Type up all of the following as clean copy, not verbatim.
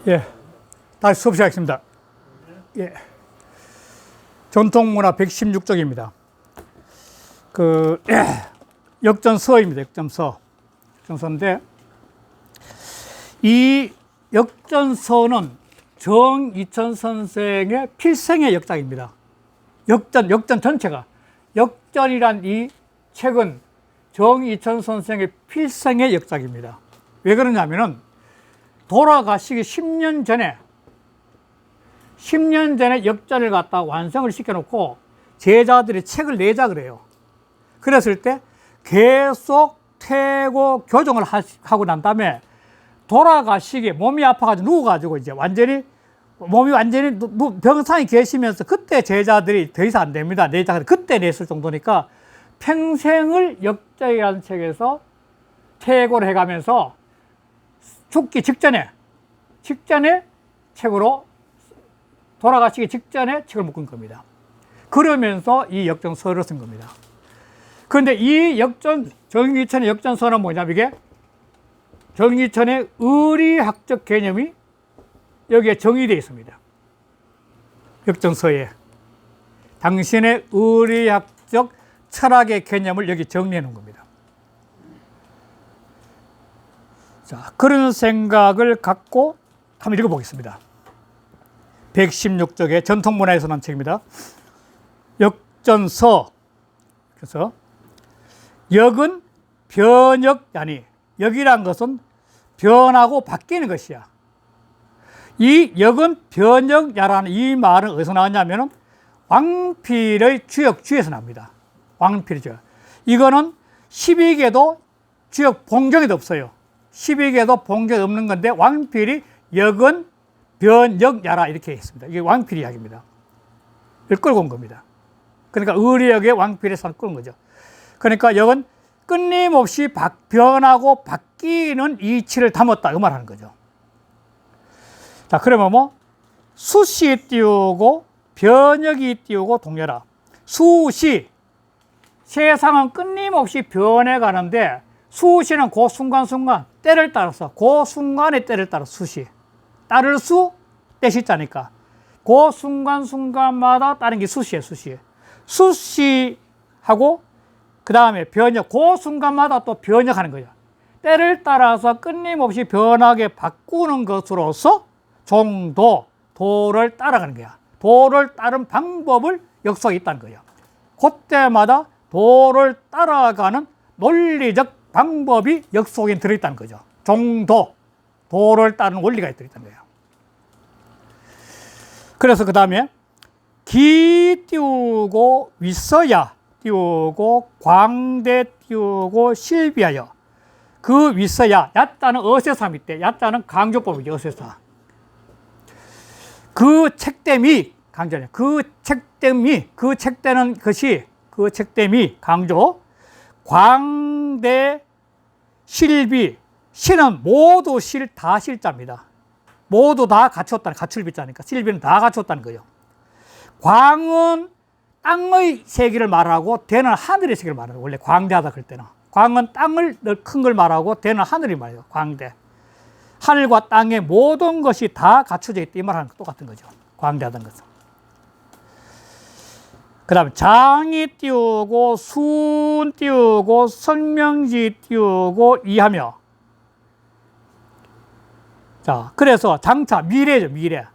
예, 다시 수업 시작하겠습니다. 예, 전통문화 116쪽입니다. 역전서입니다. 역전서인데, 이 역전서는 정이천 선생의 필생의 역작입니다. 역전 전체가. 역전이란 이 책은 정이천 선생의 필생의 역작입니다. 왜 그러냐면은, 돌아가시기 10년 전에 역전을 갖다 완성을 시켜놓고 제자들이 책을 내자 그래요. 그랬을 때 계속 퇴고 교정을 하고 난 다음에 돌아가시기 몸이 아파가지고 누워가지고 이제 몸이 완전히 병상에 계시면서 그때 제자들이 더 이상 안 됩니다. 내자 그때 냈을 정도니까 평생을 역전이라는 책에서 퇴고를 해가면서 죽기 직전에 책으로 돌아가시기 직전에 책을 묶은 겁니다. 그러면서 이 역전서를 쓴 겁니다. 그런데 이 정이천의 역전서는 뭐냐면 이게 정이천의 의리학적 개념이 여기에 정의되어 있습니다. 역전서에 당신의 의리학적 철학의 개념을 여기 정리해 놓은 겁니다. 자, 그런 생각을 갖고 한번 읽어보겠습니다. 116쪽의 전통문화에서 난 책입니다. 역전서. 그래서 역은 변역야니, 역이란 것은 변하고 바뀌는 것이야. 이 역은 변역야라는 이 말은 어디서 나왔냐면은 왕필의 주역주에서 납니다. 왕필의 주역. 이거는 12개도 주역 봉경에도 없어요. 12개도 봉경에 없는 건데 왕필이 역은 변역야라 이렇게 했습니다. 이게 왕필 이야기입니다. 이걸 끌고 온 겁니다. 그러니까 의리역의 왕필에서 끌은 거죠. 그러니까 역은 끊임없이 변하고 바뀌는 이치를 담았다 이 말하는 거죠. 자, 그러면 수시 띄우고 변역이 띄우고 동렬아. 수시, 세상은 끊임없이 변해가는데 수시는 그 순간순간 때를 따라서 그 순간의 때를 따라 수시. 따를 수, 때시자니까 그 순간순간마다 따른 게 수시예요. 수시하고 그 다음에 변역, 그 순간마다 또 변역하는 거죠. 때를 따라서 끊임없이 변하게 바꾸는 것으로서 도를 따라가는 거야. 도를 따른 방법을 역사에 있다는 거예요. 그때마다 도를 따라가는 논리적 방법이 역 속에 들어있다는 거죠. 도를 따르는 원리가 들어있다는 거예요. 그래서 그 다음에 기 띄우고 윗서야 띄우고 광대 띄우고 실비하여. 그 윗서야, 야자는 어세사 밑에, 야자는 강조법이죠. 어세사. 그 책됨이 강조냐. 그 책되는 것이 그 책됨이 강조. 광대 실비. 실은 모두 다 실자입니다. 모두 다 갖췄다는, 갖출비자니까 실비는 다 갖췄다는 거예요. 광은 땅의 세계를 말하고 대는 하늘의 세계를 말하는 거예요. 원래 광대하다 그럴 때는. 광은 땅을 큰 걸 말하고 대는 하늘이 말이에요. 광대. 하늘과 땅의 모든 것이 다 갖춰져 있다 이 말하는 거 똑같은 거죠. 광대하다는 것은. 그 다음에 장이 띄우고 순 띄우고 성명지 띄우고 이하며. 자, 그래서 장차 미래죠. 미래.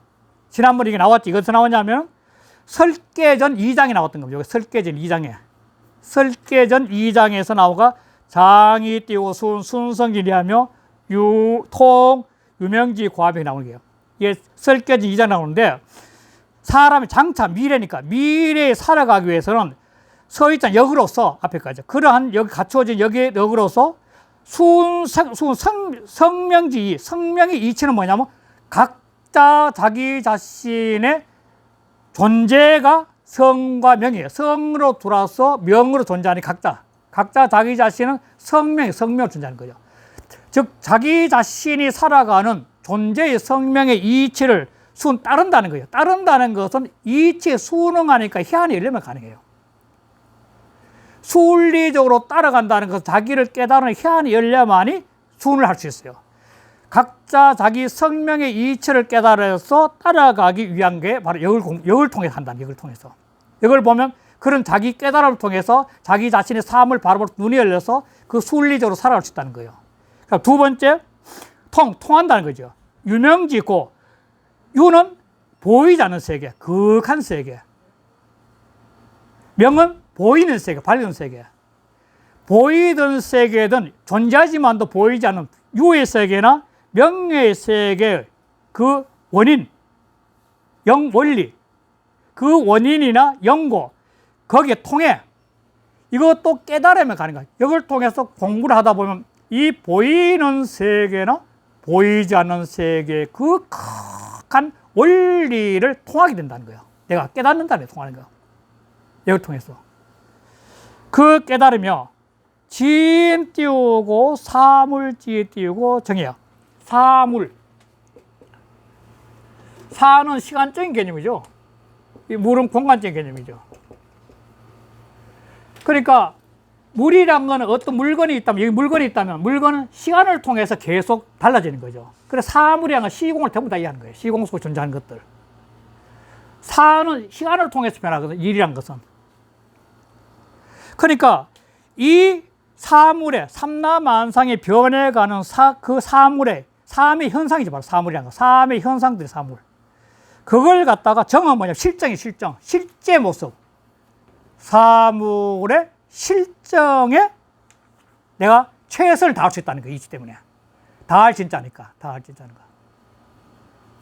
지난번에 이게 나왔지. 이것에서 나왔냐면 설계전 2장이 나왔던 겁니다. 여기 설계전 2장에. 설계전 2장에서 나오가 장이 띄우고 순성질이 하며 유명지 고화병이 나오는 거예요. 이게 설계전 2장 나오는데 사람이 장차 미래니까 미래에 살아가기 위해서는 서있잖아. 역으로서 앞에까지. 그러한 여기 갖추어진 여기에 역으로서 성명의 이치는 뭐냐면 각자 자기 자신의 존재가 성과 명이에요. 성으로 돌아서 명으로 존재하는 각자 자기 자신은 성명으로 존재하는 거죠. 즉 자기 자신이 살아가는 존재의 성명의 이치를 따른다는 거예요. 따른다는 것은 이치에 순응하니까 희한이 열리면 가능해요. 순리적으로 따라간다는 것은 자기를 깨달은 희한이 열려야만이 순을 할 수 있어요. 각자 자기 성명의 이치를 깨달아서 따라가기 위한 게 바로 역을 통해서 한다. 역을 통해서. 역을 보면 그런 자기 깨달음을 통해서 자기 자신의 삶을 바로 눈이 열려서 그 순리적으로 살아갈 수 있다는 거예요. 그러니까 두 번째, 통한다는 거죠. 유명지고, 유는 보이지 않는 세계, 극한 세계. 명은 보이는 세계, 밝은 세계. 보이던 세계든 존재하지만도 보이지 않는 유의 세계나 명의 세계의 그 원인, 원리, 그 원인이나 연고, 거기에 통해 이것도 깨달으면 가는 거야. 이걸 통해서 공부를 하다 보면 이 보이는 세계나 보이지 않는 세계의 그 극한 원리를 통하게 된다는 거예요. 내가 깨닫는다는 게 통하는 거야. 이걸 통해서. 그 깨달으며 지인 띄우고 사물지 띄우고 정해요. 사물. 사는 시간적인 개념이죠. 이 물은 공간적인 개념이죠. 그러니까 물이란 거는 어떤 물건이 있다면, 여기 물건이 있다면 물건은 시간을 통해서 계속 달라지는 거죠. 그래서 사물이란 건 시공을 전부 다 이해하는 거예요. 시공 속에 존재하는 것들. 사는 시간을 통해서 변하거든, 일이란 것은. 그러니까 이 사물의 삼라만상의 변해가는 그 사물의 삶의 현상이죠. 바로 사물이란 거. 삶의 현상들이 사물. 그걸 갖다가 정은 뭐냐면 실정이 실정. 실제 모습. 사물의 실정에 내가 최선을 다할 수 있다는 거예요. 이치 때문에. 다할 진짜니까. 다할 진짜니까.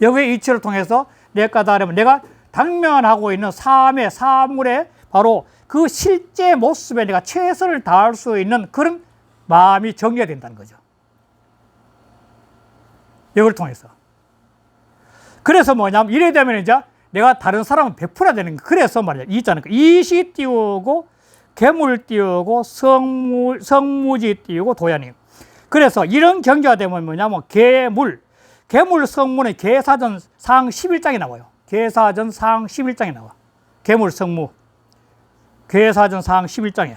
여기에 이치를 통해서 내가 다르면 내가 당면하고 있는 삶의 사물의 바로 그 실제 모습에 내가 최선을 다할 수 있는 그런 마음이 정리가 된다는 거죠. 이걸 통해서. 그래서 뭐냐면 이래 되면 이제 내가 다른 사람은 베풀어야 되는 거. 그래서 말이야. 이 있잖아요. 이시 띄우고 괴물 띄우고 성무지 띄우고 도야님. 그래서 이런 경계가 되면 뭐냐면 괴물 성무는 계사전 상 11장에 나와요. 계사전 상 11장에 나와. 괴물 성무. 괴사전 상 11장이야.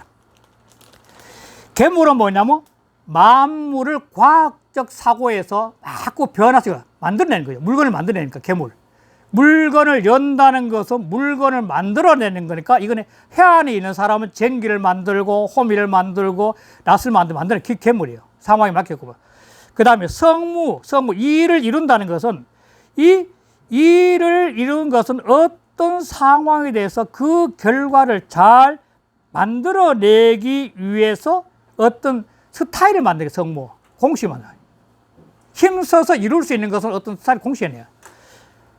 괴물은 뭐냐면 만물을 과학적 사고에서 자꾸 변화시켜 만들어내는 거예요. 물건을 만들어내니까 괴물. 물건을 연다는 것은 물건을 만들어내는 거니까 이거는 해안에 있는 사람은 전기를 만들고 호미를 만들고 낫을 만드는 그게 괴물이에요. 상황에 맡겼고. 그 다음에 성무, 일을 이룬다는 것은 이 일을 이룬 것은 어떤 상황에 대해서 그 결과를 잘 만들어내기 위해서 어떤 스타일을 만들게 성무, 공식을 만들어요. 힘써서 이룰 수 있는 것은 어떤 스타일 공식이에요.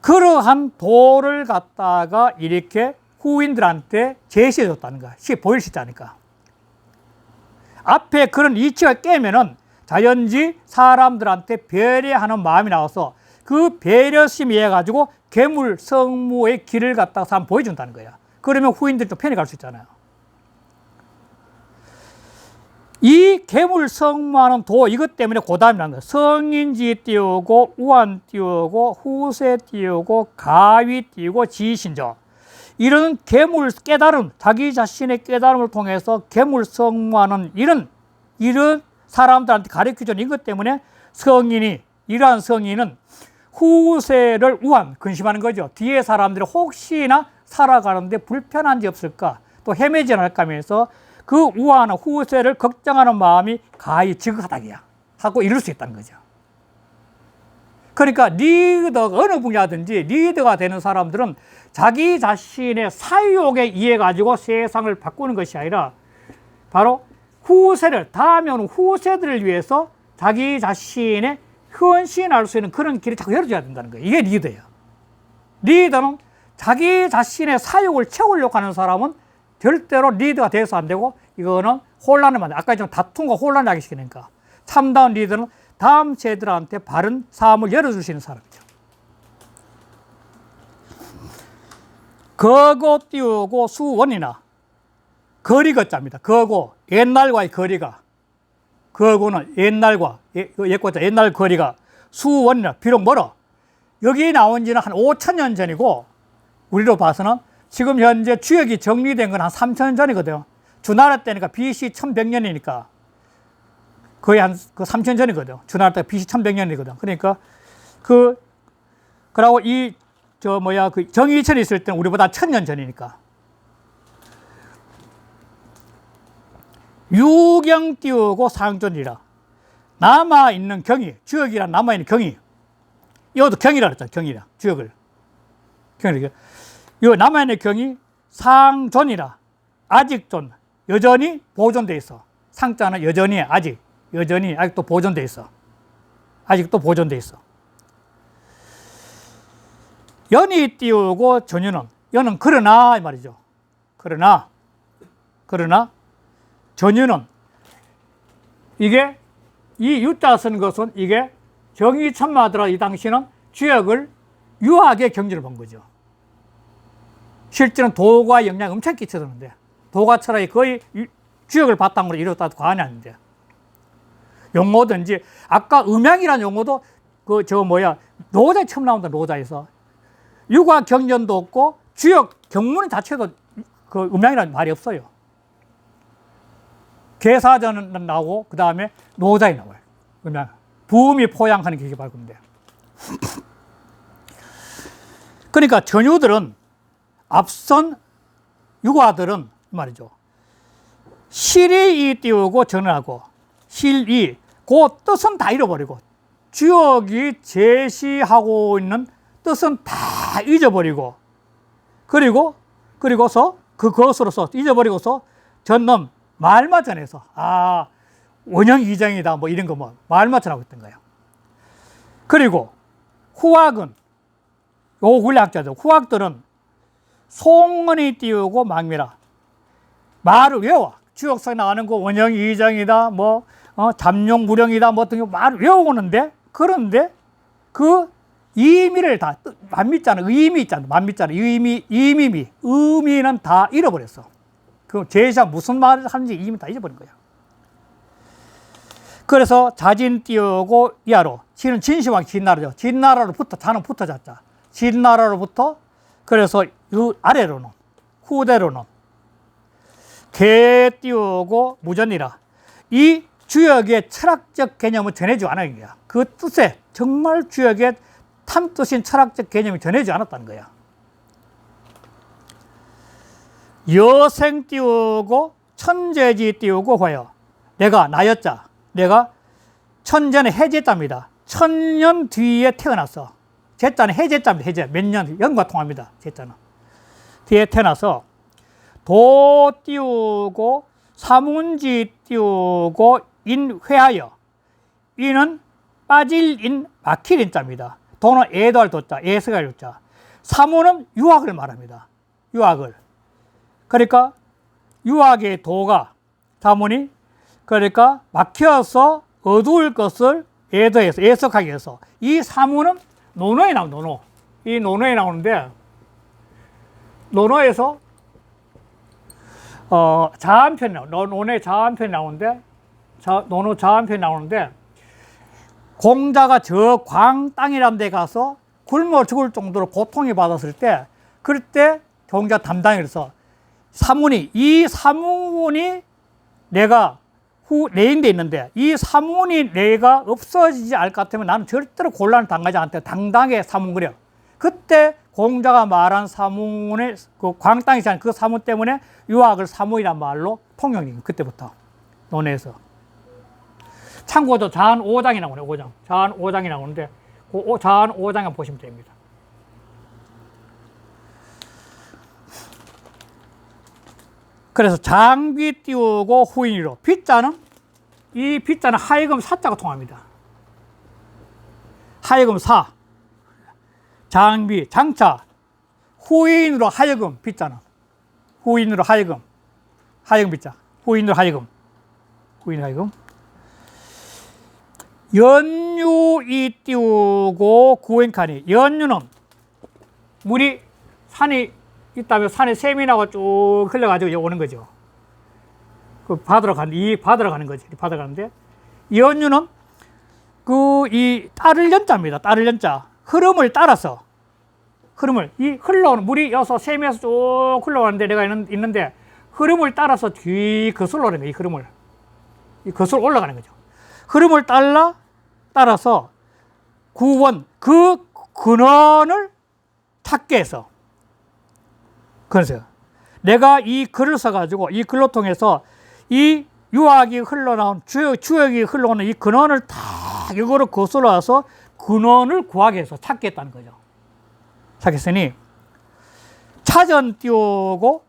그러한 도를 갖다가 이렇게 후인들한테 제시해 줬다는 거야. 보일 수 있다니까. 앞에 그런 이치가 깨면은 자연지 사람들한테 배려하는 마음이 나와서 그 배려심이 해가지고 괴물 성무의 길을 갖다가 한번 보여준다는 거야. 그러면 후인들도 편히 갈 수 있잖아요. 이 괴물 성무하는 도, 이것 때문에 고담이라는 거예요. 성인지 띄우고 우한 띄우고 후세 띄우고 가위 띄우고 지신조. 이런 괴물 깨달음, 자기 자신의 깨달음을 통해서 괴물 성무하는 이런 사람들한테 가르쳐주는 이것 때문에 이러한 성인은 후세를 근심하는 거죠. 뒤에 사람들이 혹시나 살아가는데 불편한 지 없을까, 또 헤매지 않을까 하면서 그 우아나 후세를 걱정하는 마음이 가히 지극하다기야 하고 이룰 수 있다는 거죠. 그러니까 어느 분야든지 리더가 되는 사람들은 자기 자신의 사유욕에 의해 가지고 세상을 바꾸는 것이 아니라 바로 다음에 오는 후세들을 위해서 자기 자신의 헌신할 수 있는 그런 길을 자꾸 열어줘야 된다는 거예요. 이게 리더예요. 리더는 자기 자신의 사욕을 채우려고 하는 사람은 절대로 리더가 돼서 안 되고, 이거는 혼란을 만들어. 아까 좀 다툼과 혼란을 하게 시키니까. 참다운 리더는 다음 세대들한테 바른 삶을 열어줄 수 있는 사람이죠. 거고 띄우고 수원이나 거리거자입니다. 거고, 옛날과의 거리가. 거고는 옛날과, 옛고자 옛날 거리가 수원이나 비록 멀어. 여기 나온 지는 한 5,000년 전이고, 우리로 봐서는 지금 현재 주역이 정리된 건 한 3,000년 전이거든요. 주나라 때니까 BC 1100년이니까. 거의 한 그 3천 전이거든. 주나라 때 BC 1100년이거든. 그러니까 그러고 그 정의천이 있을 때는 우리보다 1000년 전이니까. 유경 띄우고 상존이라. 남아있는 경이, 주역이란 남아있는 경이. 이것도 경이라 그랬잖아, 경이라. 주역을. 경이라. 이 남아있는 경이 상존이라. 아직 존. 여전히 보존돼 있어. 상자는 여전히 아직도 보존돼 있어. 아직도 보존돼 있어. 연이 띄우고 전유는, 연은 그러나 이 말이죠. 그러나 전유는, 이게 이 유자 쓴 것은 이게 정의천마하더라. 이 당시는 주역을 유하게 경지를 본 거죠. 실제는 도가 영향 엄청 끼쳐드는데, 도가 철학이 거의 주역을 바탕으로 이루었다도 과언이 아닌데, 용어든지 아까 음양이라는 용어도 노자에 처음 나온다. 노자에서 유가 경전도 없고 주역 경문 자체도 그 음양이라는 말이 없어요. 계사전은 나오고 그 다음에 노자에 나와요. 음양 부음이 포양하는 게 바로 건데. 그러니까 전유들은 앞선 유가들은 말이죠. 실이 띄우고 전하고 실이 그 뜻은 다 잃어버리고 주역이 제시하고 있는 뜻은 다 잊어버리고 그리고서 그것으로서 잊어버리고서 전놈 말만 전해서 원형 이정이다 뭐 이런 거 말만 전하고 있던 거예요. 그리고 후학은 요 군례학자들 후학들은 송은이 띄우고 망미라. 말을 외워. 주역서에 나가는 거 원형 이정이다 잠용 무령이다 등등 말을 외우는데 그런데 그 의미를 다 만미자는 의미 있잖아. 만미자는 의미는 다 잃어버렸어. 그 제시가 무슨 말을 하는지 의미 다 잊어버린 거야. 그래서 자진 띄우고 이하로. 진은 진시황 진나라죠. 진나라로부터 자는 붙어졌자. 진나라로부터 그래서 이 아래로는 후대로는 개 띄우고 무전이라. 이 주역의 철학적 개념을 전해주지 않은 거야. 그 뜻에 정말 주역의 탐뜻인 철학적 개념이 전해지지 않았다는 거야. 여생 띄우고 천재지 띄우고 화여. 내가 나였자. 내가 천재는 해제자입니다. 1000년 뒤에 태어났어. 제자는 해제자입니다. 해제. 몇 년, 연과 통합니다. 제자는. 뒤에 태어나서 도 띄우고 사문지 띄우고 인회하여. 이는 빠질 인 막힐 인자입니다. 도는 애도할 도자, 애석할 도자. 사문은 유학을 말합니다. 유학을. 그러니까 유학의 도가 사문이 그러니까 막혀서 어두울 것을 애도해서 애석하게 해서 이 사문은 논어에 나옵니다. 논어. 이 논어에 나오는데 논어에서 자한편이 나와요. 논어에 자한편이 나오는데 논어 자한편이 나오는데 공자가 저 광 땅이라는 데 가서 굶어 죽을 정도로 고통을 받았을 때 그럴 때 공자 담당이 그래서 이 사문이 내가 내인데 있는데 이 사문이 내가 없어지지 않을 것 같으면 나는 절대로 곤란을 당하지 않대. 당당하게 사문 그려. 그때 공자가 말한 사문의 그 광땅이잖아요. 그 사문 때문에 유학을 사문이란 말로 통용이 그때부터 논에서. 참고도 자한 5장이 나오네요. 5장. 자한 5장이 나오는데 그 자한 5장에 보시면 됩니다. 그래서 장비 띄우고 후인으로. 빗자는 이 빗자는 하여금 사자가 통합니다. 하여금 사. 장비, 장차. 후인으로 하여금 빗자는. 후인으로 하여금. 하여금 빗자. 후인으로 하여금. 후인으로 하여금. 연유이 띄우고 구행칸이. 연유는 물이 산이 있다면 산에 샘이 나고 쭉 흘러가지고 오는 거죠. 그 받으러 가는 거지. 받으러 가는데 연유는 이 따를 연자입니다. 따를 연자. 흐름을 따라서 이 흘러오는 물이 여서 샘에서 쭉 흘러가는데 내가 있는데 흐름을 따라서 뒤 거슬러 오는 거예요. 이 흐름을. 이 거슬러 올라가는 거죠. 흐름을 따라서 구원, 그 근원을 찾게 해서. 그래서 내가 이 글을 써가지고 이 글로 통해서 이 유학이 흘러나온 주역이 흘러오는 이 근원을 다 이거로 거슬러 와서 근원을 구하게 해서 찾겠다는 거죠. 찾겠으니 차전 띄우고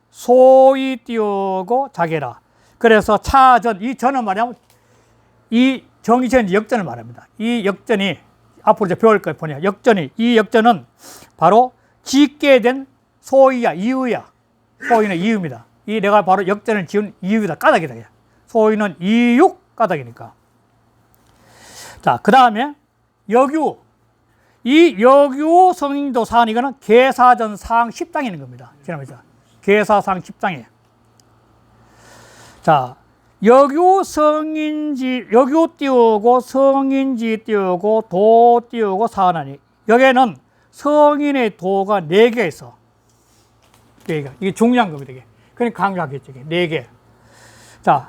소위 띄우고 자게라. 그래서 차전, 이 전은 말하면 이 정의전 역전을 말합니다. 이 역전이 앞으로 이제 배울 걸 보냐. 이 역전은 바로 짓게 된 소위야, 이유야. 소위는 이유입니다. 이 내가 바로 역전을 지은 이유이다. 까닭이다. 소위는 이육 까닭이니까. 자, 그 다음에 역유. 이 역유 성인도 사안, 이거는 계사전 상 10장에 있는 겁니다. 지난번에 계사상 10장에. 자, 역유 성인지, 역유 띄우고 성인지 띄우고 도 띄우고 사안하니. 여기에는 성인의 도가 4개 있어. 4개. 이게 중요한 겁니다. 이게. 그러니까 강조하겠죠. 4개. 자,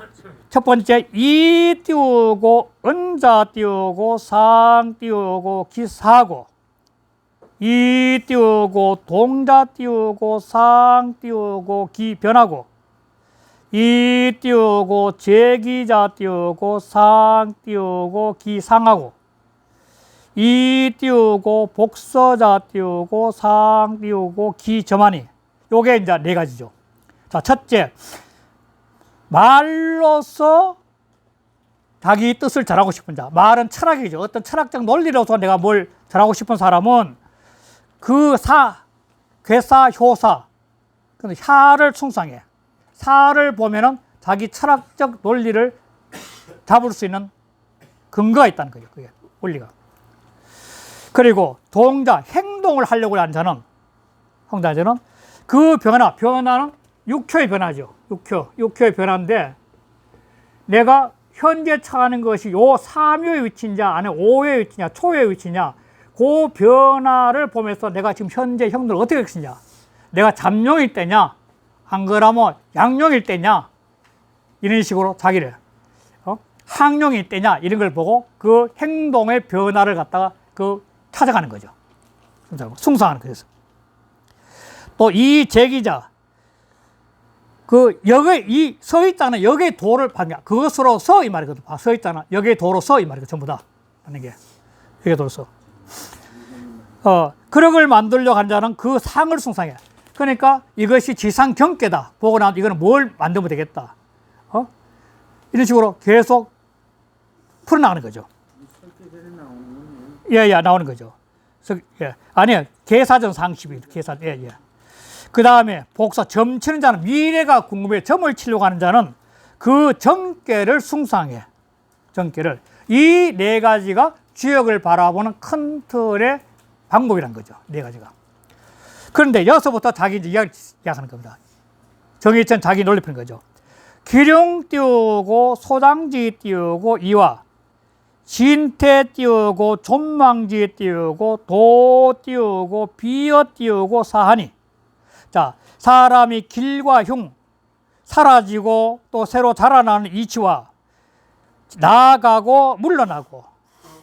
첫 번째, 이 띄우고, 은자 띄우고, 상 띄우고, 기사고, 이 띄우고, 동자 띄우고, 상 띄우고, 기 변하고, 이 띄우고, 제기자 띄우고, 상 띄우고, 기 상하고, 이 띄우고, 복서자 띄우고, 상 띄우고, 기 점하니. 요게 이제 4가지죠. 자, 첫째, 말로서 자기 뜻을 전하고 싶은 자. 말은 철학이죠. 어떤 철학적 논리로서 내가 뭘 전하고 싶은 사람은 그 괴사, 효사, 하를 충성해. 사를 보면은 자기 철학적 논리를 잡을 수 있는 근거가 있다는 거죠. 그게 원리가. 그리고 동자, 행동을 하려고 하는 자는, 그 변화는 육효의 변화죠. 육효의 변화인데, 내가 현재 처하는 것이 요 3요의 위치냐, 아니 5요의 위치냐, 초요의 위치냐, 그 변화를 보면서 내가 지금 현재 형들을 어떻게 했느냐, 내가 잠룡일 때냐, 안 그러면 양룡일 때냐, 이런 식으로 자기를, 항룡일 때냐, 이런 걸 보고 그 행동의 변화를 갖다가 찾아가는 거죠. 숭상하는 거죠. 또 이 제기자, 여기 이 서 있잖아. 여기에 도를 받냐. 그것으로서 이 말이거든. 서 있잖아. 여기에 도로서 이 말이거든. 전부 다. 하는 게. 여기에 도로서. 그릇을 만들려고 하는 자는 그 상을 숭상해. 그러니까 이것이 지상경계다. 보고 나면 이거는 뭘 만들면 되겠다. 이런 식으로 계속 풀어나가는 거죠. 예, 나오는 거죠. 예. 아니요. 계사전 상식이 계사, 예. 그 다음에 복사, 점 치는 자는 미래가 궁금해. 점을 치려고 하는 자는 그 정계를 숭상해. 정계를. 이 4가지가 주역을 바라보는 큰 틀의 방법이란 거죠. 4가지가. 그런데 여기서부터 자기 이야기하는 겁니다. 정의천 자기 논리 푸는 거죠. 기룡 띄우고 소장지 띄우고 이와 진태 띄우고 존망지 띄우고 도 띄우고 비어 띄우고 사하니. 자, 사람이 길과 흉, 사라지고 또 새로 자라나는 이치와 나아가고 물러나고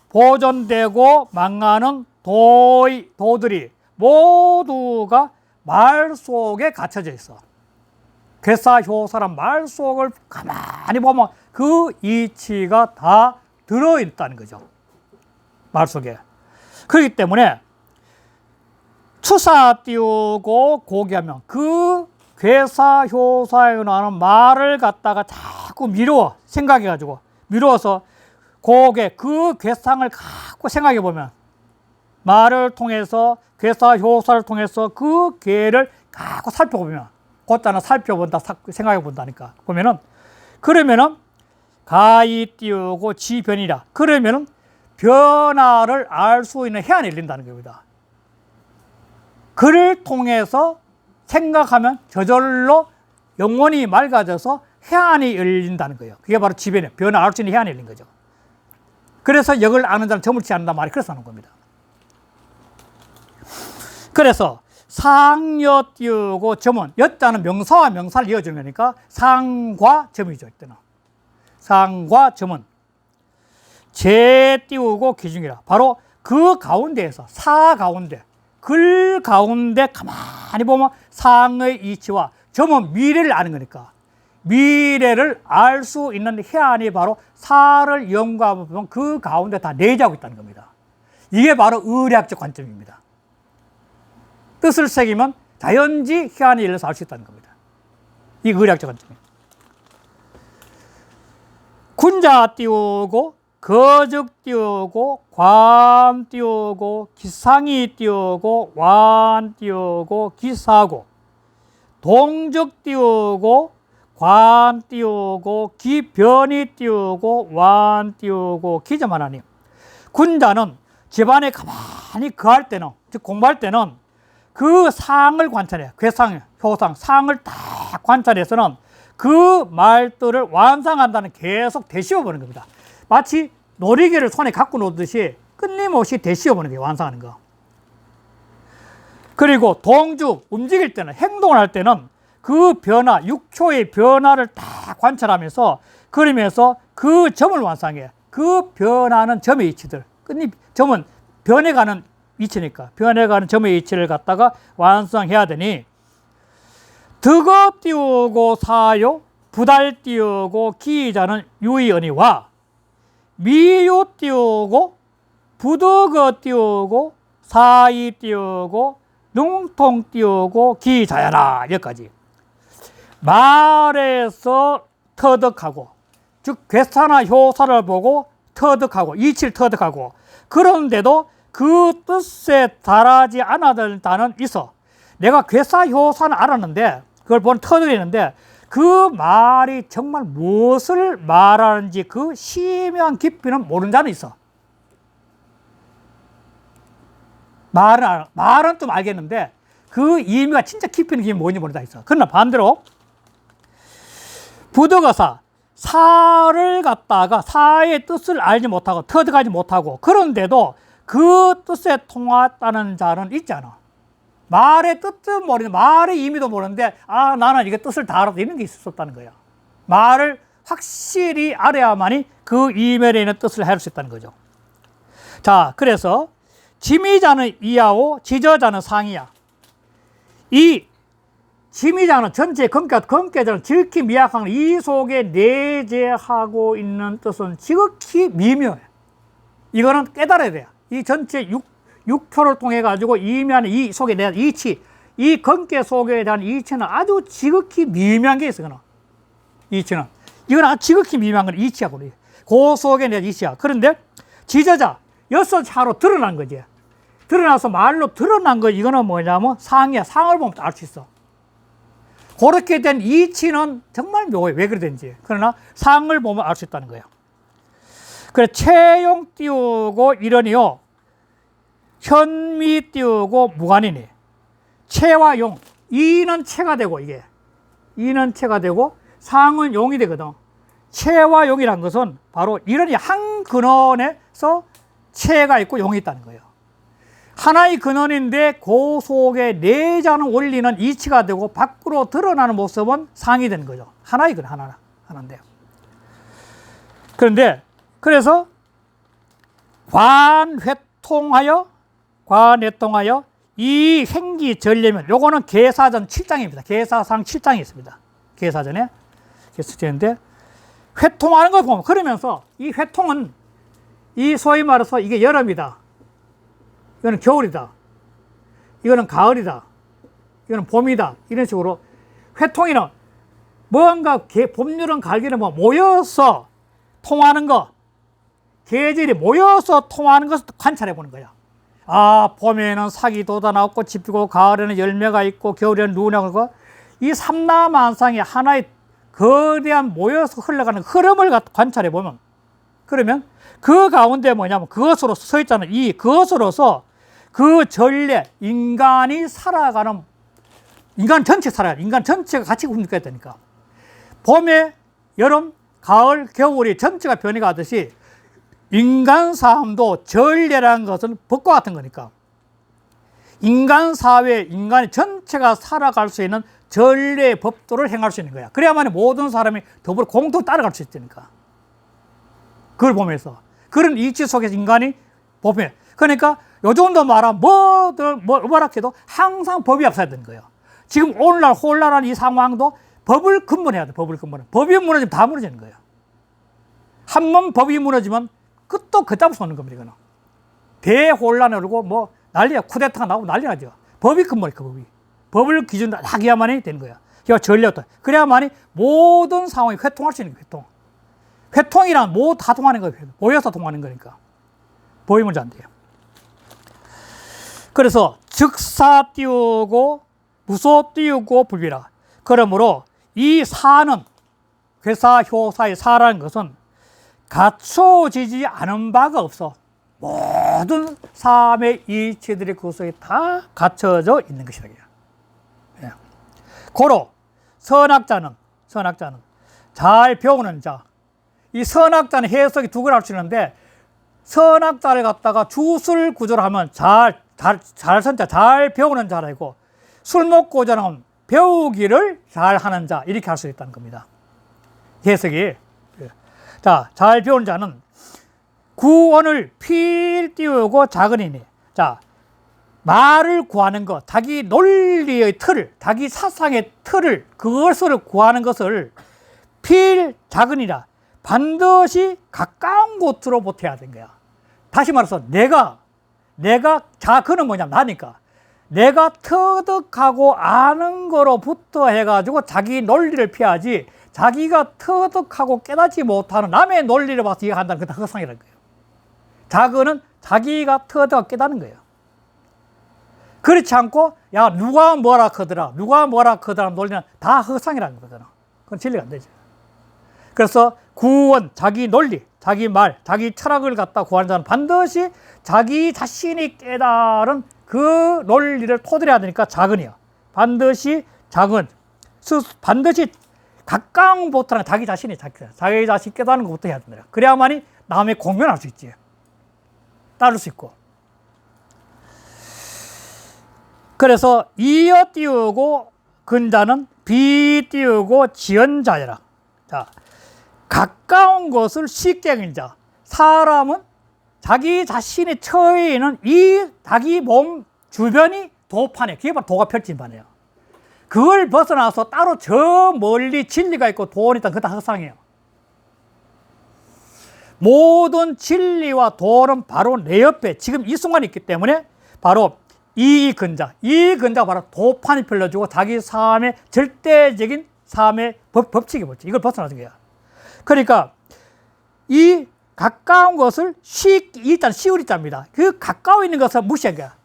보존되고 망하는 도들이 모두가 말 속에 갇혀져 있어. 괴사효사란 말 속을 가만히 보면 그 이치가 다 들어있다는 거죠. 말 속에. 그렇기 때문에 추사 띄우고 고기하면 그 괴사효사에 나오는 말을 갖다가 자꾸 생각해가지고 미루어서 그 괴상을 갖고 생각해 보면 말을 통해서 괴사효사를 통해서 그 괴를 갖고 살펴보면 곧자는 살펴본다, 생각해 본다니까 보면은 그러면은 가히 띄우고 지변이라 그러면은 변화를 알 수 있는 해안이 열린다는 겁니다. 그를 통해서 생각하면 저절로 영혼이 맑아져서 해안이 열린다는 거예요. 그게 바로 지변이에요. 변화 알 수 있는 해안이 열린 거죠. 그래서 역을 아는 자는 점을 치지 않는다 말이 그래서 하는 겁니다. 그래서 상여 띄우고 점은 여자는 명사와 명사를 이어주는 거니까 상과 점이죠. 이때는 상과 점은 재 띄우고 기중이라. 바로 그 가운데에서 사 가운데, 글 가운데 가만히 보면 상의 이치와 점은 미래를 아는 거니까 미래를 알 수 있는 해안이 바로 사를 연구하면 그 가운데 다 내재하고 있다는 겁니다. 이게 바로 의학적 관점입니다. 뜻을 새기면 자연지 해안이 열려서 알 수 있다는 겁니다. 이 의학적 관점입니다. 군자 띄우고 거적 띄우고 관 띄우고 기상이 띄우고 완 띄우고 기사고 동적 띄우고 관 띄우고 기변이 띄우고 완 띄우고 기점 하나님. 군자는 집안에 가만히 거할 때는, 즉 공부할 때는 그 상을 관찰해요. 괴상, 효상, 상을 딱 관찰해서는 그 말들을 완성한다는 계속 되씹어보는 겁니다. 마치 놀이기를 손에 갖고 놓듯이 끊임없이 되씹어보는 게 완성하는 거. 그리고 동주, 움직일 때는, 행동을 할 때는 그 변화, 6초의 변화를 다 관찰하면서 그러면서 그 점을 완성해. 그 변화는 점의 이치들. 점은 변해가는 이치니까 변해가는 점의 이치를 갖다가 완성해야 되니 득어 띄우고 사요, 부달 띄우고 기자는 유의언이와 미요 띄우고 부득어 띄우고 사이 띄우고 능통 띄우고 기자야라. 여기까지. 말에서 터득하고, 즉 괴사나 효사를 보고 터득하고 이치를 터득하고, 그런데도 그 뜻에 달하지 않았다는 있어. 내가 괴사 효사는 알았는데 그걸 보는 터득이 있는데 그 말이 정말 무엇을 말하는지 그 심오한 깊이는 모르는 자는 있어. 말은 좀 알겠는데 그 의미가 진짜 깊이 있는 게 뭔지 모르는 자 있어. 그러나 반대로 부득어사, 사를 갖다가 사의 뜻을 알지 못하고 터득하지 못하고 그런데도 그 뜻에 통했다는 자는 있잖아. 말의 뜻도 모르는데 말의 의미도 모르는데 나는 이게 뜻을 다 알았다 이런 게 있을 수 없다는 거야. 말을 확실히 알아야만이 그 이면에 있는 뜻을 할 수 있다는 거죠. 자, 그래서 지미자는 이하오, 지저자는 상이야. 이 지미자는 전체 건께자는 지극히 미약한 이 속에 내재하고 있는 뜻은 지극히 미묘해. 이거는 깨달아야 돼요. 이 전체 6표를 통해 가지고 이면에 이 속에 대한 이치, 이 건께 속에 대한 이치는 아주 지극히 미묘한 게 있어. 이치는 이건 아주 지극히 미묘한 건 이치야. 그 속에 대한 이치야. 그런데 지저자 6차로 드러난 거지. 드러나서 말로 드러난 거. 이거는 뭐냐면 상이야. 상을 보면 알 수 있어. 그렇게 된 이치는 정말 묘해. 왜 그러든지. 그러나 상을 보면 알 수 있다는 거예요. 그래, 채용 띄우고 이러니요. 현미 띄우고 무관이니. 채와 용. 이는 채가 되고 이게. 이는 채가 되고 상은 용이 되거든. 채와 용이란 것은 바로 이러니 한 근원에서 채가 있고 용이 있다는 거예요. 하나의 근원인데 그 속에 내재하는 원리는 이치가 되고 밖으로 드러나는 모습은 상이 되는 거죠. 하나의 근원, 하나인데요. 그런데 그래서 관회통하여 이 행기 전례면 요거는 계사전 7장입니다. 계사상 7장이 있습니다. 계사전에 계사전인데 회통하는 걸 보면 그러면서 이 회통은 이 소위 말해서 이게 여름이다. 이거는 겨울이다. 이거는 가을이다. 이거는 봄이다. 이런 식으로 회통이는 뭔가 봄, 여름, 가을에는 뭐 모여서 통하는 거, 계절이 모여서 통하는 것을 관찰해 보는 거야. 봄에는 삭이 돋아나고 꽃이 피고 가을에는 열매가 있고 겨울에는 눈이 오고 이 삼라만상이 하나의 거대한 모여서 흘러가는 흐름을 관찰해 보면 그러면 그 가운데 뭐냐면 그것으로 서 있잖아요. 이 그것으로서 그 전례, 인간이 살아가는, 인간 전체 살아가는, 인간 전체가 같이 움직여야 되니까. 봄에, 여름, 가을, 겨울이 전체가 변해가듯이 인간 삶도 전례라는 것은 법과 같은 거니까. 인간 사회, 인간이 전체가 살아갈 수 있는 전례 법도를 행할 수 있는 거야. 그래야만 모든 사람이 더불어 공동 따라갈 수 있으니까. 그걸 보면서. 그런 이치 속에서 인간이 보면, 그러니까 요 정도 말하면 뭐라 해도 항상 법이 앞서야 되는 거예요. 지금 오늘날 혼란한 이 상황도 법을 근본해야 돼. 법을 근본해. 법이 무너지면 다 무너지는 거예요. 한 번 법이 무너지면 끝도 그따위서 오는 겁니다. 이거는 대혼란이 오고 뭐 난리야. 쿠데타가 나오고 난리 나죠. 법이 근본이에요. 그 법이. 법을 기준으로 하기야만이 되는 거야. 그래야 전례도. 그래야만이 모든 상황이 회통할 수 있는 거예요. 회통. 회통이란 다 통하는 거예요. 보여서 통하는 거니까. 보이면 안 돼요. 그래서 즉사 띄우고 무소 띄우고 불비라. 그러므로 이 사는 괴사 효사의 사라는 것은 갖춰지지 않은 바가 없어. 모든 삶의 이치들이 그 속에 다 갖춰져 있는 것이라. 예. 고로 선악자는 잘 배우는 자. 이 선악자는 해석이 두 가지를 할 수 있는데, 선악자를 갖다가 주술 구조를 하면 잘 배우는 자라고, 술 먹고 자는 배우기를 잘 하는 자, 이렇게 할 수 있다는 겁니다. 해석이. 자, 잘 배우는 자는 구원을 필 띄우고 작으니니. 자, 말을 구하는 것, 자기 논리의 틀을, 자기 사상의 틀을, 그것을 구하는 것을 필 작으니라. 반드시 가까운 곳으로 보태야 되는 거야. 다시 말해서 그는 뭐냐면 나니까. 내가 터득하고 아는 거로부터 해가지고 자기 논리를 피하지, 자기가 터득하고 깨닫지 못하는 남의 논리를 봐서 이해한다는 그 허상이라는 거예요. 자그는 자기가 터득하고 깨닫는 거예요. 그렇지 않고, 야, 누가 뭐라 하더라 논리는 다 허상이라는 거잖아. 그건 진리가 안 되죠. 그래서 구원, 자기 논리, 자기 말, 자기 철학을 갖다 구하는 자는 반드시 자기 자신이 깨달은 그 논리를 토대로 해야 되니까 작은이요. 반드시 가까운 곳부터 자기 자신 깨닫는 것부터 해야 됩니다. 그래야만이 남의 공면할 수 있지. 따를 수 있고. 그래서 이어 띄우고 근자는 비 띄우고 지연자여라. 자, 가까운 것을 쉽게 여기는 자. 사람은 자기 자신이 처해 있는 이 자기 몸 주변이 도판이에요. 그게 바로 도가 펼친 판이에요. 그걸 벗어나서 따로 저 멀리 진리가 있고 도원이 있다. 그거 다 허상이에요. 모든 진리와 도는 바로 내 옆에 지금 이 순간에 있기 때문에 바로 이 근자가 바로 도판이 펼쳐지고 자기 삶의 절대적인 삶의 법칙이 뭐지? 이걸 벗어나는 거야. 그러니까 이 가까운 것을 일단 쉬울 자입니다. 그 가까워 있는 것을 무시한 거야.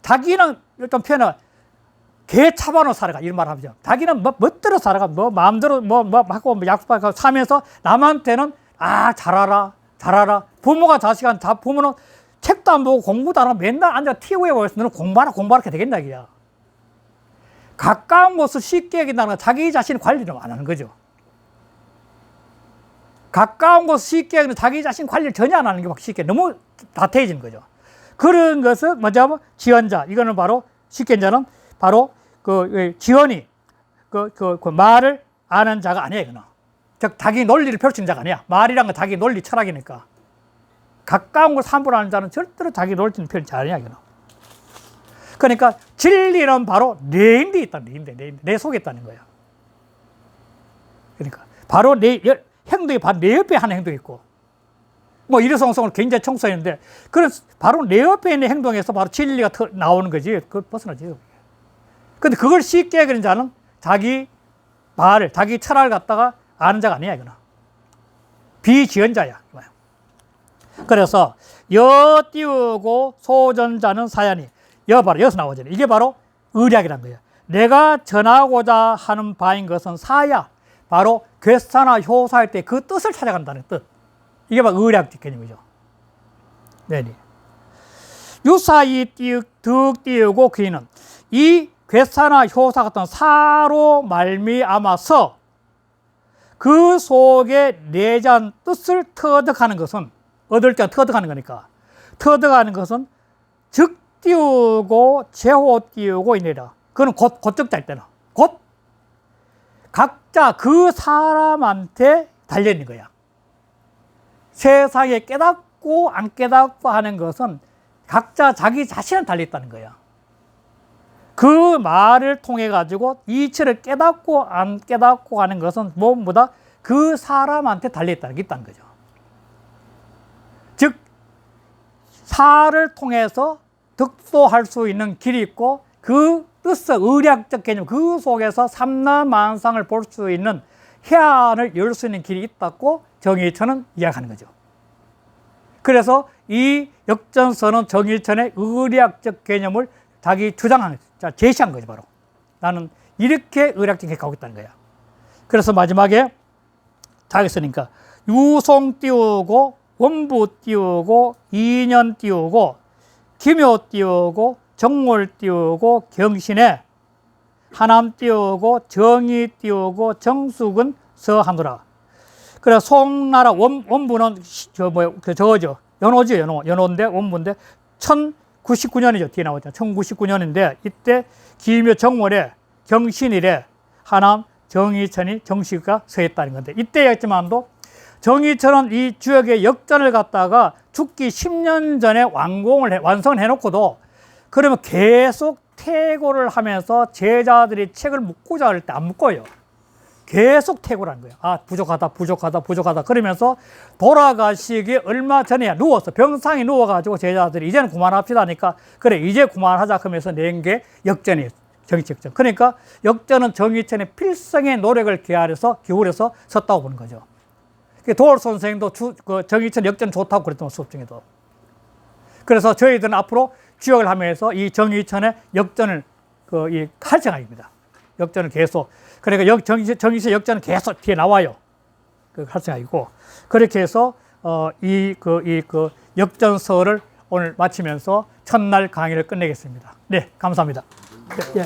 자기는 일단 표현은 개 차반으로 살아가, 이런 말 하죠. 자기는 멋대로 살아가, 마음대로 하고 약속하고 사면서 남한테는 잘하라. 부모가 자식한테 부모는 책도 안 보고 공부도 안 하고 맨날 앉아 TV에 보여서 너는 공부하라 이렇게 되겠나, 이야. 가까운 것을 쉽게 여긴다는 건 자기 자신 관리를 안 하는 거죠. 가까운 것을 쉽게 여기는 자기 자신 관리를 전혀 안 하는 게 쉽게 너무 다태해지는 거죠. 그런 것을 먼저 하면 지연자. 이거는 바로 쉽게 자는 바로 지연이 말을 아는 자가 아니에요. 이거는. 즉 자기 논리를 펼치는 자가 아니야. 말이란 건 자기 논리 철학이니까. 가까운 걸 함부로 하는 자는 절대로 자기 논리를 펼치는 자 아니야. 이거는. 그러니까 진리는 바로 내 인데 있다. 내 속에 있다는 거야. 그러니까 바로 내 행동이 바로 내 옆에 하는 행동이 있고, 뭐 일회성성을 굉장히 청소했는데, 그런 바로 내 옆에 있는 행동에서 바로 진리가 나오는 거지. 그걸 벗어나지. 근데 그걸 쉽게 여기는 자는 자기 말을, 자기 철학을 갖다가 아는 자가 아니야, 이거는. 비지연자야. 그래서 여 띄우고 소전자는 사연이 바로 여기서 나오잖아요. 이게 바로 의략이란 거예요. 내가 전하고자 하는 바인 것은 사야. 바로 괴사나 효사할 때 그 뜻을 찾아간다는 뜻. 이게 바로 의략 개념이죠. 네. 유사이 득 띄우고 귀는 이 괴사나 효사 같은 사로 말미암아서 그 속에 내재한 뜻을 터득하는 것은, 얻을 때 터득하는 거니까, 터득하는 것은 즉 띄우고 제호 띄우고 이니라. 그건 곧 적자일 때는 곧 각자 그 사람한테 달려있는 거야. 세상에 깨닫고 깨닫고 안 깨닫고 하는 것은 각자 자기 자신은 달려있다는 거예요. 그 말을 통해 가지고 이치를 깨닫고 안 깨닫고 하는 것은 무엇보다 그 사람한테 달려있다는 게 있다는 거죠. 즉 사를 통해서 득도할 수 있는 길이 있고 그 뜻의 의략적 개념 그 속에서 삼라만상을 볼 수 있는 해안을 열 수 있는 길이 있다고 정일천은 이야기하는 거죠. 그래서 이 역전서는 정일천의 의략적 개념을 자기 주장한, 제시한 거죠, 바로. 나는 이렇게 의략적 개념을 가고 있다는 거야. 그래서 마지막에 자기 쓰니까 유송 띄우고, 원부 띄우고, 인연 띄우고, 기묘 띄우고, 정월 띄우고, 경신에 하남 띄우고, 정의 띄우고, 정숙은 서하노라. 그래, 송나라 원부는 저거죠. 연호죠, 연호인데, 원부인데, 1099년이죠. 뒤에 나오죠. 1099년인데, 이때 기묘 정월에 경신일에 하남 정의천이 정식가 서했다는 건데, 이때였지만도 정의천은 이 지역의 역전을 갖다가 죽기 10년 전에 완성을 해놓고도 그러면 계속 퇴고를 하면서 제자들이 책을 묻고자 할 때 안 묻고요. 계속 퇴고를 한 거예요. 아, 부족하다. 그러면서 돌아가시기 얼마 전에 누웠어. 병상에 누워가지고 제자들이 이제는 그만합시다 하니까 그래, 이제 그만하자 하면서 낸 게 역전이에요. 정치역전. 그러니까 역전은 정의천의 필성의 노력을 기울여서 섰다고 보는 거죠. 도월 선생도 정의천 역전 좋다고 그랬던 수업 중에도. 그래서 저희들은 앞으로 주역을 하면서 이 정의천의 역전을 할 생각입니다. 역전을 계속. 그러니까 정의천 역전은 계속 뒤에 나와요. 할 생각이고. 그렇게 해서 역전서를 오늘 마치면서 첫날 강의를 끝내겠습니다. 네, 감사합니다. 예.